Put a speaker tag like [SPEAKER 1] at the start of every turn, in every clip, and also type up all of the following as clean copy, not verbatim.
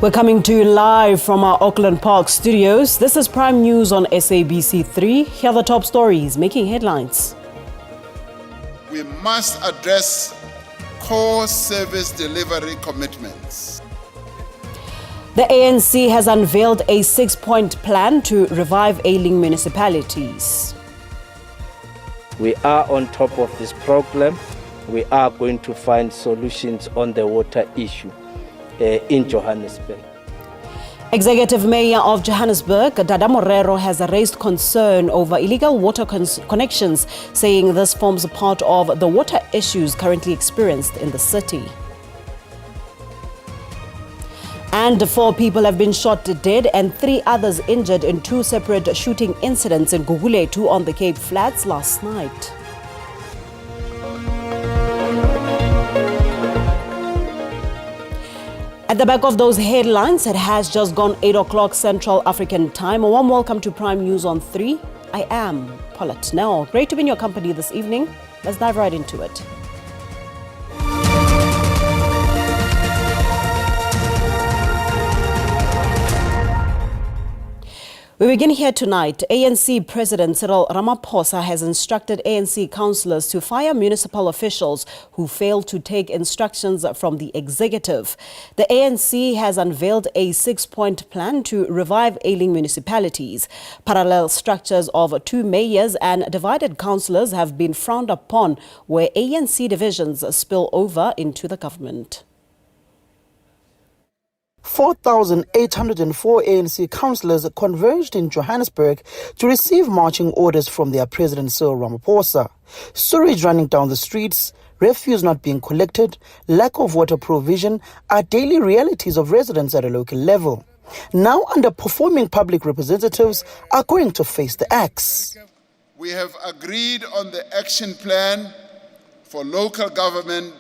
[SPEAKER 1] We're coming to you live from our Auckland Park studios. This is Prime News on SABC 3. Here are the top stories making headlines.
[SPEAKER 2] We must address core service delivery commitments.
[SPEAKER 1] The ANC has unveiled a 6-point plan to revive ailing municipalities.
[SPEAKER 3] We are on top of this problem. We are going to find solutions on the water issue in Johannesburg.
[SPEAKER 1] Executive Mayor of Johannesburg, Dada Morero, has raised concern over illegal water connections, saying this forms a part of the water issues currently experienced in the city. And 4 people have been shot dead and 3 others injured in 2 separate shooting incidents in Gugulethu on the Cape Flats last night. At the back of those headlines, it has just gone 8 o'clock Central African time. A warm welcome to Prime News on 3. I am Paulette. Now, great to be in your company this evening. Let's dive right into it. We begin here tonight. ANC President Cyril Ramaphosa has instructed ANC councillors to fire municipal officials who fail to take instructions from the executive. The ANC has unveiled a 6-point plan to revive ailing municipalities. Parallel structures of 2 mayors and divided councillors have been frowned upon where ANC divisions spill over into the government.
[SPEAKER 4] 4,804 ANC councillors converged in Johannesburg to receive marching orders from their president Cyril Ramaphosa. Sewage running down the streets, refuse not being collected, lack of water provision are daily realities of residents at a local level. Now underperforming public representatives are going to face the axe.
[SPEAKER 2] We have agreed on the action plan for local government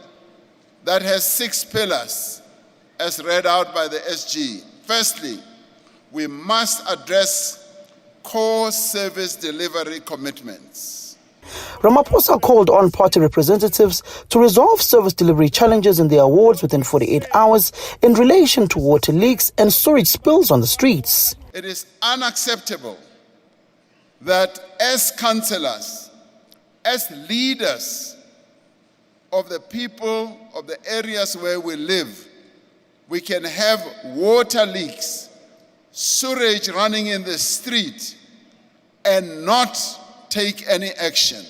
[SPEAKER 2] that has 6 pillars, as read out by the SG. Firstly, we must address core service delivery commitments.
[SPEAKER 4] Ramaphosa called on party representatives to resolve service delivery challenges in their wards within 48 hours in relation to water leaks and sewage spills on the streets.
[SPEAKER 2] It is unacceptable that as councillors, as leaders of the people of the areas where we live, we can have water leaks, sewage running in the street, and not take any action.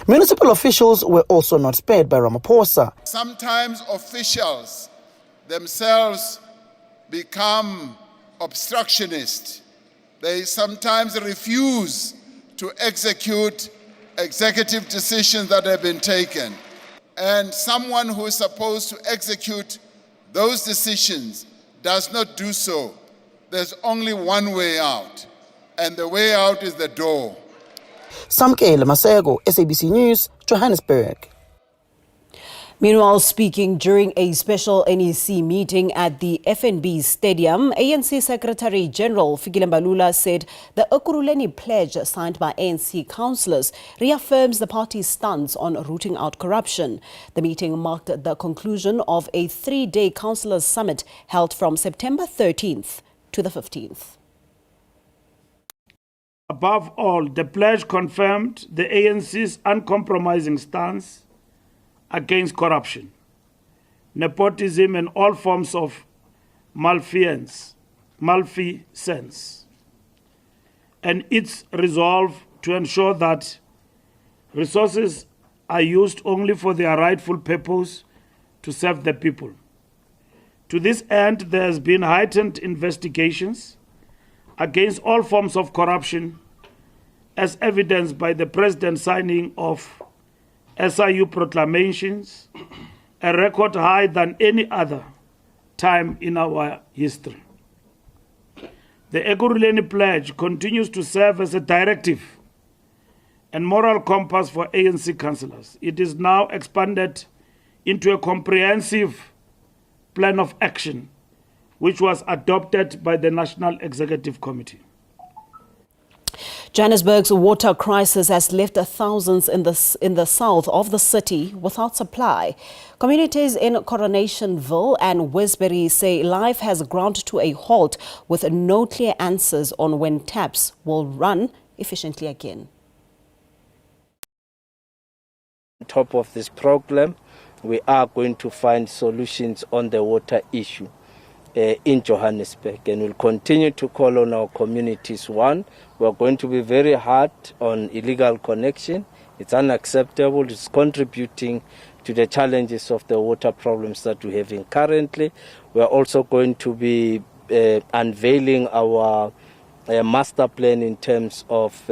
[SPEAKER 4] Municipal officials were also not spared by Ramaphosa.
[SPEAKER 2] Sometimes officials themselves become obstructionist. They sometimes refuse to execute executive decisions that have been taken. And someone who is supposed to execute those decisions does not do so. There's only one way out, and the way out is the door.
[SPEAKER 4] Samkele Masego, SABC News, Johannesburg.
[SPEAKER 1] Meanwhile, speaking during a special NEC meeting at the FNB Stadium, ANC Secretary General Fikile Mbalula said the Ekurhuleni pledge signed by ANC councillors reaffirms the party's stance on rooting out corruption. The meeting marked the conclusion of a 3-day councillors summit held from September 13th to the 15th.
[SPEAKER 5] Above all, the pledge confirmed the ANC's uncompromising stance against corruption, nepotism and all forms of malfeasance, and its resolve to ensure that resources are used only for their rightful purpose to serve the people. To this end, there has been heightened investigations against all forms of corruption, as evidenced by the President signing of SIU proclamations, a record higher than any other time in our history. The Ekurhuleni Pledge continues to serve as a directive and moral compass for ANC councillors. It is now expanded into a comprehensive plan of action, which was adopted by the National Executive Committee.
[SPEAKER 1] Johannesburg's water crisis has left thousands in the south of the city without supply. Communities in Coronationville and Westbury say life has ground to a halt with no clear answers on when taps will run efficiently again.
[SPEAKER 3] On top of this problem, we are going to find solutions on the water issue in Johannesburg, and we'll continue to call on our communities. One, we're going to be very hard on illegal connection. It's unacceptable. It's contributing to the challenges of the water problems that we're having currently. We're also going to be unveiling our master plan in terms of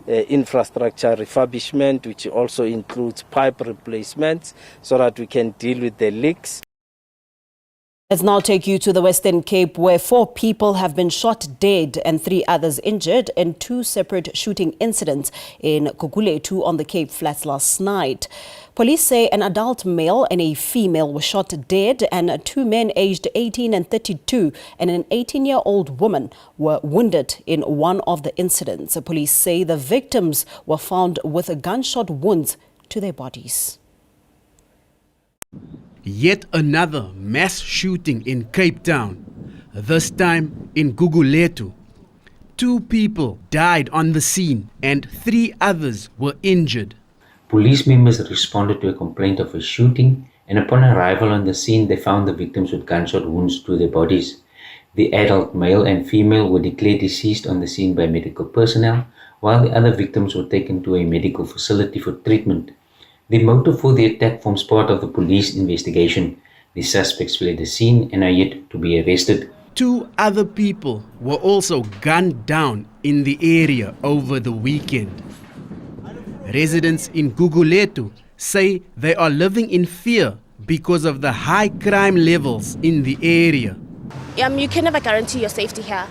[SPEAKER 3] infrastructure refurbishment, which also includes pipe replacements, so that we can deal with the leaks.
[SPEAKER 1] Let's now take you to the Western Cape, where 4 people have been shot dead and 3 others injured in 2 separate shooting incidents in Gugulethu on the Cape Flats last night. Police say an adult male and a female were shot dead, and 2 men aged 18 and 32 and an 18-year-old woman were wounded in one of the incidents. Police say the victims were found with gunshot wounds to their bodies.
[SPEAKER 6] Yet another mass shooting in Cape Town, this time in Gugulethu. 2 people died on the scene and 3 others were injured.
[SPEAKER 7] Police members responded to a complaint of a shooting, and upon arrival on the scene, they found the victims with gunshot wounds to their bodies. The adult male and female were declared deceased on the scene by medical personnel, while the other victims were taken to a medical facility for treatment. The motive for the attack forms part of the police investigation. The suspects fled the scene and are yet to be arrested.
[SPEAKER 6] 2 other people were also gunned down in the area over the weekend. Residents in Gugulethu say they are living in fear because of the high crime levels in the area.
[SPEAKER 8] You can never guarantee your safety here.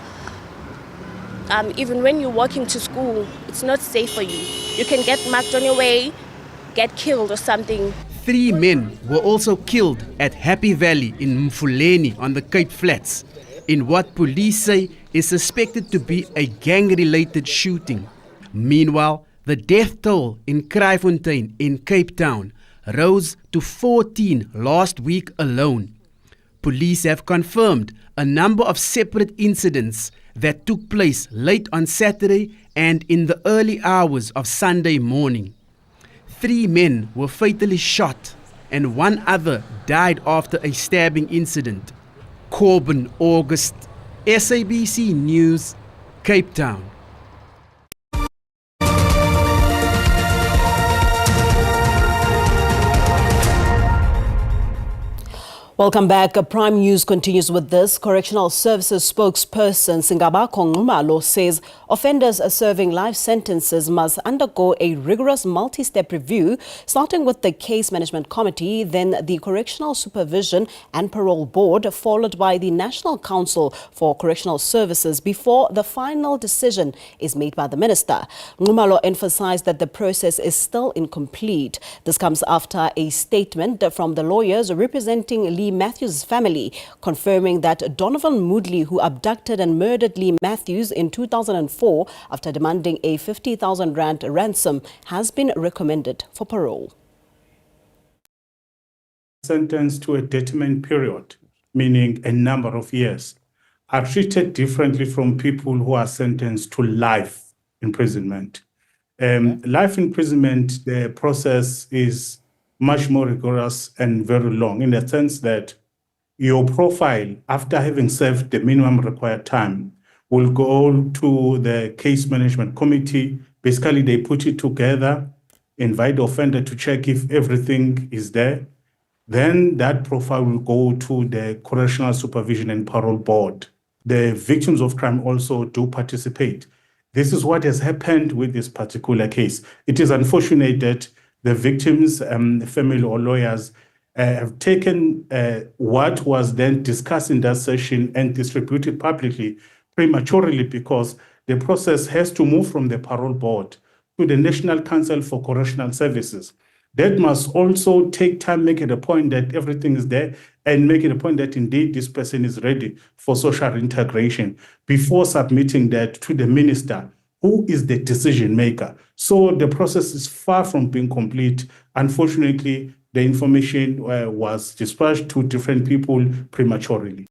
[SPEAKER 8] Even when you're walking to school, it's not safe for you. You can get marked on your way, get killed or something.
[SPEAKER 6] 3 men were also killed at Happy Valley in Mfuleni on the Cape Flats, in what police say is suspected to be a gang-related shooting. Meanwhile, the death toll in Kraaifontein in Cape Town rose to 14 last week alone. Police have confirmed a number of separate incidents that took place late on Saturday and in the early hours of Sunday morning. 3 men were fatally shot and 1 other died after a stabbing incident. Corbin August, SABC News, Cape Town.
[SPEAKER 1] Welcome back. Prime News continues with this. Correctional Services spokesperson Singabakho Ngumalo says offenders serving life sentences must undergo a rigorous multi-step review, starting with the Case Management Committee, then the Correctional Supervision and Parole Board, followed by the National Council for Correctional Services before the final decision is made by the Minister. Ngumalo emphasized that the process is still incomplete. This comes after a statement from the lawyers representing Lee Matthews' family, confirming that Donovan Moodley, who abducted and murdered Lee Matthews in 2004 after demanding a 50,000 rand ransom, has been recommended for parole.
[SPEAKER 5] Sentenced to a determined period, meaning a number of years, are treated differently from people who are sentenced to life imprisonment. Life imprisonment, the process is much more rigorous and very long, in the sense that your profile, after having served the minimum required time, will go to the Case Management Committee. Basically, they put it together, invite the offender to check if everything is there. Then that profile will go to the Correctional Supervision and Parole Board. The victims of crime also do participate. This is what has happened with this particular case. It is unfortunate that the victims, family or lawyers, have taken what was then discussed in that session and distributed publicly prematurely, because the process has to move from the parole board to the National Council for Correctional Services. That must also take time, make it a point that everything is there, and make it a point that indeed this person is ready for social integration before submitting that to the minister
[SPEAKER 9] who is the decision maker. So the process is far from being complete. Unfortunately, the information was dispatched to different people prematurely.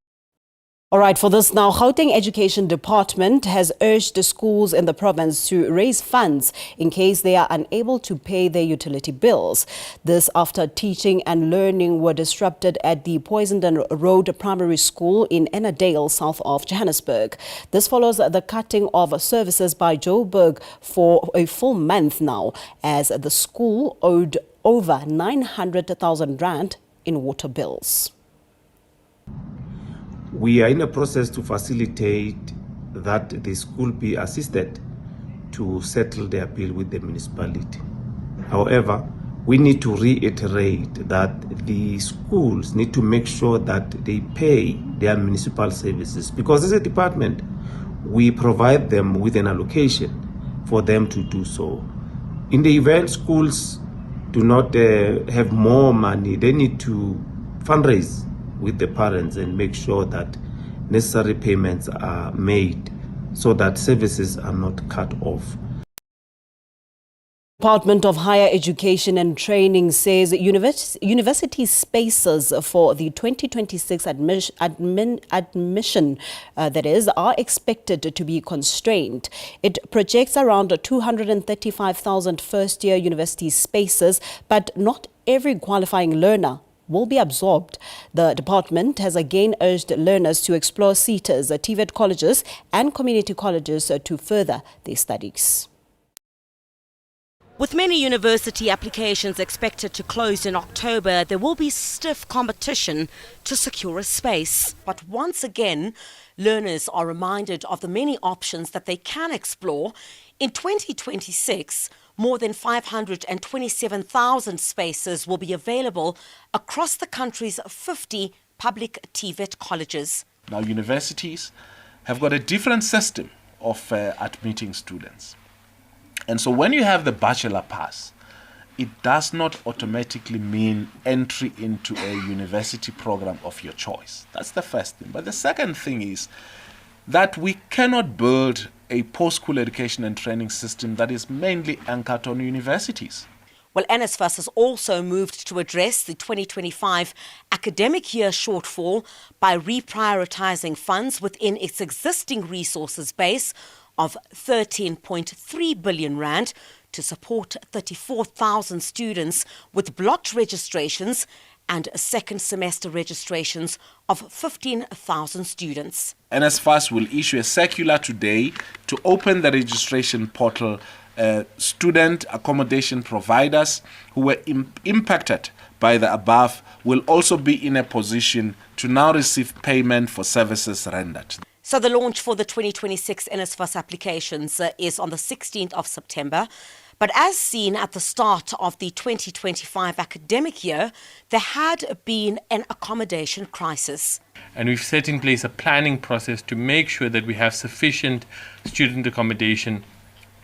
[SPEAKER 1] All right, for this now, Gauteng Education Department has urged the schools in the province to raise funds in case they are unable to pay their utility bills. This after teaching and learning were disrupted at the Poisondon Road Primary School in Ennerdale, south of Johannesburg. This follows the cutting of services by Joburg for a full month now, as the school owed over 900,000 rand in water bills.
[SPEAKER 10] We are in a process to facilitate that the school be assisted to settle their bill with the municipality. However, we need to reiterate that the schools need to make sure that they pay their municipal services, because as a department, we provide them with an allocation for them to do so. In the event schools do not have more money, they need to fundraise with the parents and make sure that necessary payments are made so that services are not cut off.
[SPEAKER 1] Department of Higher Education and Training says university spaces for the 2026 admission are expected to be constrained. It projects around 235,000 first-year university spaces, but not every qualifying learner will be absorbed. The department has again urged learners to explore SETAs, TVET colleges and community colleges to further their studies.
[SPEAKER 11] With many university applications expected to close in October, there will be stiff competition to secure a space. But once again, learners are reminded of the many options that they can explore. In 2026, more than 527,000 spaces will be available across the country's 50 public TVET colleges.
[SPEAKER 12] Now, universities have got a different system of admitting students. And so when you have the bachelor pass, it does not automatically mean entry into a university program of your choice. That's the first thing. But the second thing is that we cannot build a post-school education and training system that is mainly anchored on universities.
[SPEAKER 11] Well, NSFAS has also moved to address the 2025 academic year shortfall by reprioritizing funds within its existing resources base of 13.3 billion rand to support 34,000 students with blocked registrations and second semester registrations of 15,000 students.
[SPEAKER 12] NSFAS will issue a circular today to open the registration portal. Student accommodation providers who were impacted by the above will also be in a position to now receive payment for services rendered.
[SPEAKER 11] So the launch for the 2026 NSFAS applications is on the 16th of September. But as seen at the start of the 2025 academic year, there had been an accommodation crisis.
[SPEAKER 13] And we've set in place a planning process to make sure that we have sufficient student accommodation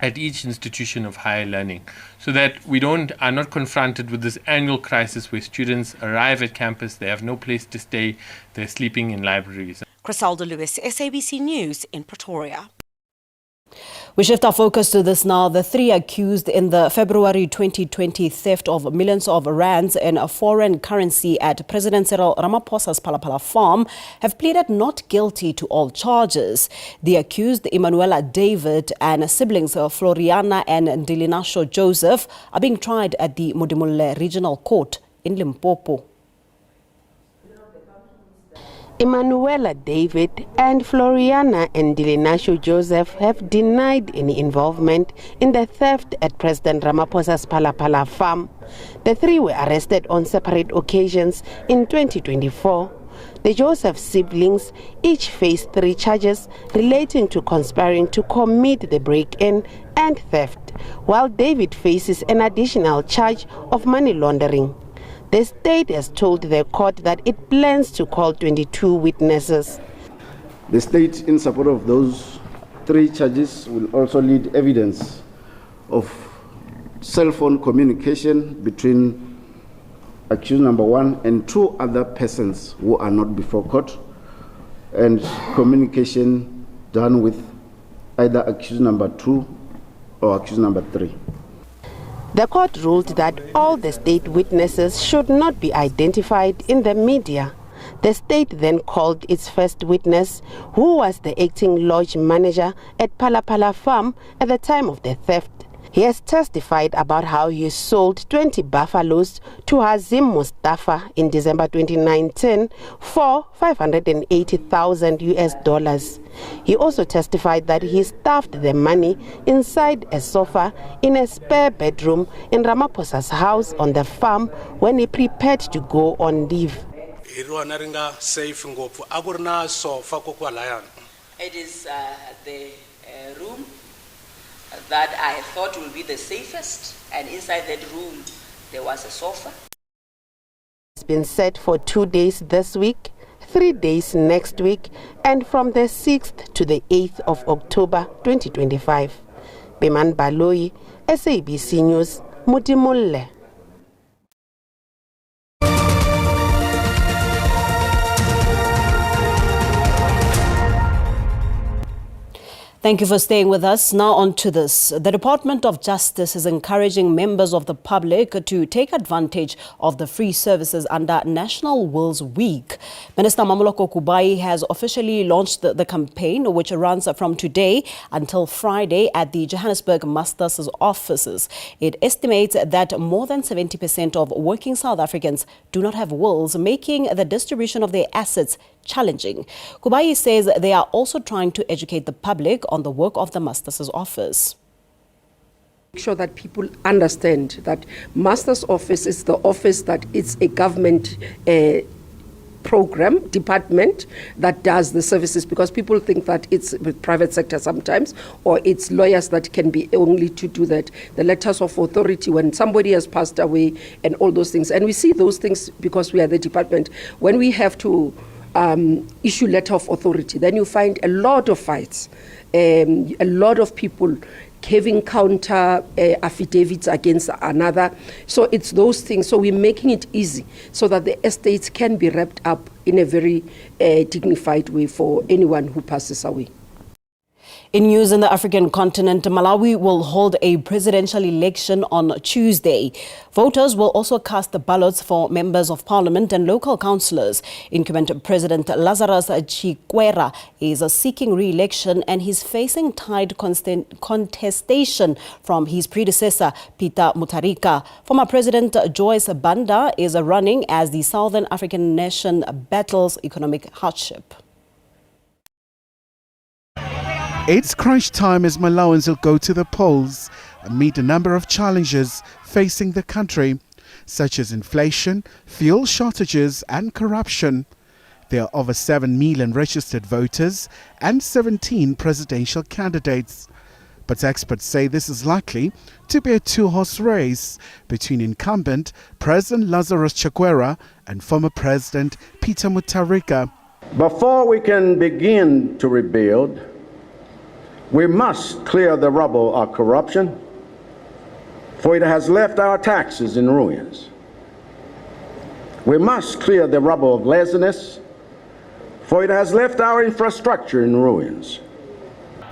[SPEAKER 13] at each institution of higher learning, so that we are not confronted with this annual crisis where students arrive at campus, they have no place to stay, they're sleeping in libraries.
[SPEAKER 11] Crisalda Lewis, SABC News in Pretoria.
[SPEAKER 1] We shift our focus to this now. The three accused in the February 2020 theft of millions of rands in a foreign currency at President Cyril Ramaphosa's Palapala farm have pleaded not guilty to all charges. The accused, Emanuela David, and siblings Floriana and Ndilinasho Joseph, are being tried at the Modimolle Regional Court in Limpopo.
[SPEAKER 14] Emanuela David and Floriana and Ndilinasho Joseph have denied any involvement in the theft at President Ramaphosa's Palapala farm. The three were arrested on separate occasions in 2024. The Joseph siblings each face 3 charges relating to conspiring to commit the break-in and theft, while David faces an additional charge of money laundering. The state has told the court that it plans to call 22 witnesses.
[SPEAKER 15] The state, in support of those 3 charges, will also lead evidence of cell phone communication between accused number 1 and 2 other persons who are not before court, and communication done with either accused number 2 or accused number 3.
[SPEAKER 14] The court ruled that all the state witnesses should not be identified in the media. The state then called its first witness, who was the acting lodge manager at Palapala farm at the time of the theft. He has testified about how he sold 20 buffaloes to Hazim Mustafa in December 2019 for $580,000. He also testified that he stuffed the money inside a sofa in a spare bedroom in Ramaphosa's house on the farm when he prepared to go on leave.
[SPEAKER 16] It is the room that I thought would be the safest, and inside that room there was a sofa.
[SPEAKER 14] It's been set for 2 days this week, 3 days next week, and from the 6th to the 8th of October 2025. Beman Baloi, SABC News, Mutimulle.
[SPEAKER 1] Thank you for staying with us. Now on to this. The Department of Justice is encouraging members of the public to take advantage of the free services under National Wills Week. Minister Mamoloko Kubai has officially launched the campaign, which runs from today until Friday at the Johannesburg Masters' offices. It estimates that more than 70% of working South Africans do not have wills, making the distribution of their assets challenging. Kubai says they are also trying to educate the public on the work of the Master's office.
[SPEAKER 17] Make sure that people understand that Master's office is the office that it's a government program, department that does the services, because people think that it's the private sector sometimes, or it's lawyers that can be only to do that. The letters of authority when somebody has passed away and all those things. And we see those things because we are the department. When we have to issue letter of authority, then you find a lot of fights, a lot of people having counter affidavits against another. So it's those things. So we're making it easy so that the estates can be wrapped up in a very dignified way for anyone who passes away.
[SPEAKER 1] In news in the African continent, Malawi will hold a presidential election on Tuesday. Voters will also cast the ballots for members of parliament and local councillors. Incumbent President Lazarus Chikwera is seeking re-election and he's facing tight contestation from his predecessor, Peter Mutharika. Former President Joyce Banda is running as the Southern African nation battles economic hardship.
[SPEAKER 18] It's crunch time as Malawans will go to the polls amid a number of challenges facing the country, such as inflation, fuel shortages and corruption. There are over 7 million registered voters and 17 presidential candidates. But experts say this is likely to be a two-horse race between incumbent President Lazarus Chikwera and former President Peter Mutharika.
[SPEAKER 19] Before we can begin to rebuild, we must clear the rubble of corruption, for it has left our taxes in ruins. We must clear the rubble of laziness, for it has left our infrastructure in ruins.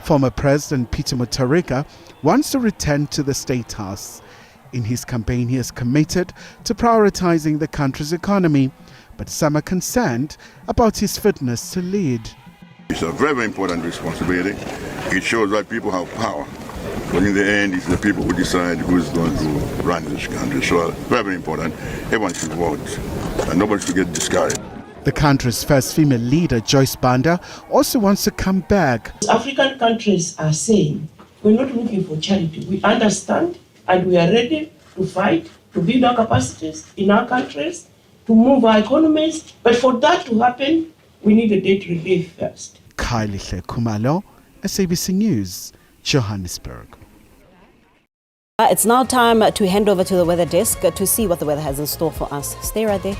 [SPEAKER 18] Former President Peter Mutharika wants to return to the State House. In his campaign, he is committed to prioritizing the country's economy, but some are concerned about his fitness to lead.
[SPEAKER 20] It's a very important responsibility. It shows that people have power. But in the end, it's the people who decide who's going to run this country. So very important. Everyone should vote. And nobody should get discouraged.
[SPEAKER 18] The country's first female leader, Joyce Banda, also wants to come back.
[SPEAKER 21] African countries are saying, we're not looking for charity. We understand and we are ready to fight, to build our capacities in our countries, to move our economies. But for that to happen, we need a debt relief first.
[SPEAKER 18] Kylie Kumalo, SABC News, Johannesburg.
[SPEAKER 1] It's now time to hand over to the weather desk to see what the weather has in store for us. Stay right there.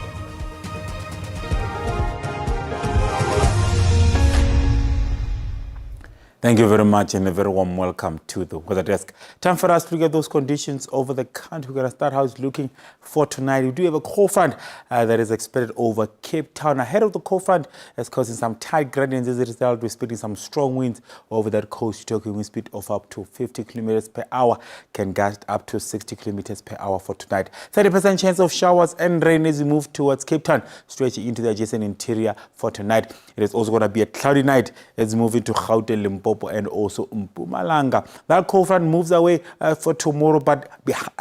[SPEAKER 2] Thank you very much and a very warm welcome to the weather desk. Time for us to look at those conditions over the country. We're going to start how it's looking for tonight. We do have a cold front that is expected over Cape Town. Ahead of the cold front is causing some tight gradients. As a result, we're expecting some strong winds over that coast. Talking wind speed of up to 50 kilometers per hour, can gust up to 60 kilometers per hour for tonight. 30% chance of showers and rain as we move towards Cape Town, stretching into the adjacent interior for tonight. It is also going to be a cloudy night as we move into Gauteng, Limpopo, and also Mpumalanga. That cold front moves away for tomorrow, but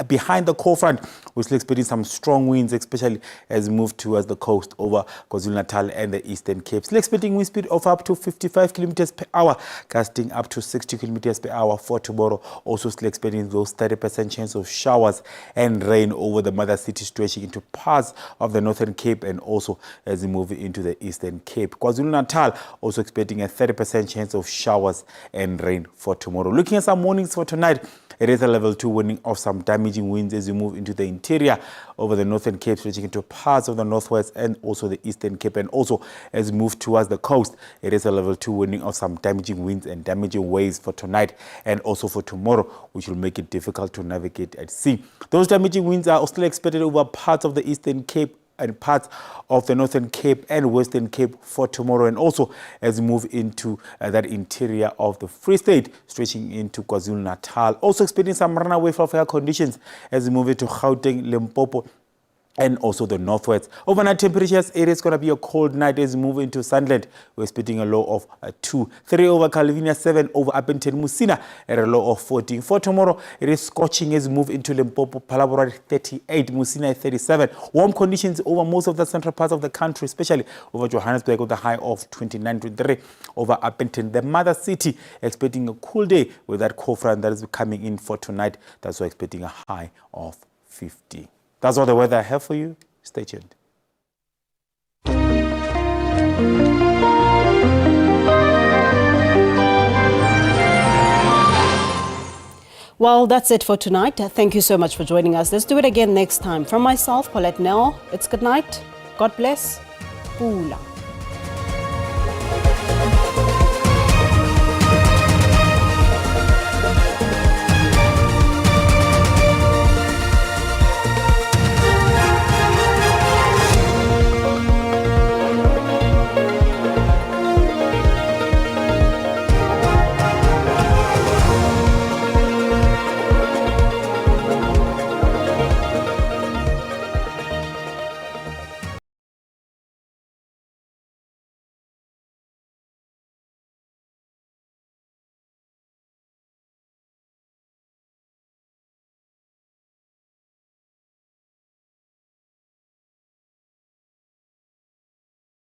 [SPEAKER 2] behind the cold front, we're still expecting some strong winds, especially as we move towards the coast over KwaZulu-Natal and the Eastern Cape. Still expecting wind speed of up to 55 kilometers per hour, gusting up to 60 kilometers per hour for tomorrow. Also still expecting those 30% chance of showers and rain over the mother city, stretching into parts of the Northern Cape and also as we move into the Eastern Cape. KwaZulu-Natal also expecting a 30% chance of showers and rain for tomorrow. Looking at some warnings for tonight, it is a level 2 warning of some damaging winds as we move into the interior over the Northern Cape, stretching into parts of the Northwest and also the Eastern Cape. And also as we move towards the coast, it is a level 2 warning of some damaging winds and damaging waves for tonight and also for tomorrow, which will make it difficult to navigate at sea. Those damaging winds are still expected over parts of the Eastern Cape and parts of the Northern Cape and Western Cape for tomorrow, and also as we move into that interior of the Free State, stretching into KwaZulu-Natal. Also expecting some runaway of air conditions as we move into Gauteng, Limpopo, and also the Northwest. Overnight temperatures, it is going to be a cold night as we move into Sunderland. We're expecting a low of 2. 3 over Calvinia, 7 over Appleton, Musina at a low of 14. For tomorrow, it is scorching as we move into Limpopo, Palapala 38, Musina 37. Warm conditions over most of the central parts of the country, especially over Johannesburg with a high of 29, 23 over Appleton. The mother city expecting a cool day with that cold front that is coming in for tonight. That's why expecting a high of 50. That's all the weather I have for you. Stay tuned.
[SPEAKER 1] Well, that's it for tonight. Thank you so much for joining us. Let's do it again next time. From myself, Paulette Nell, it's good night. God bless. Pula.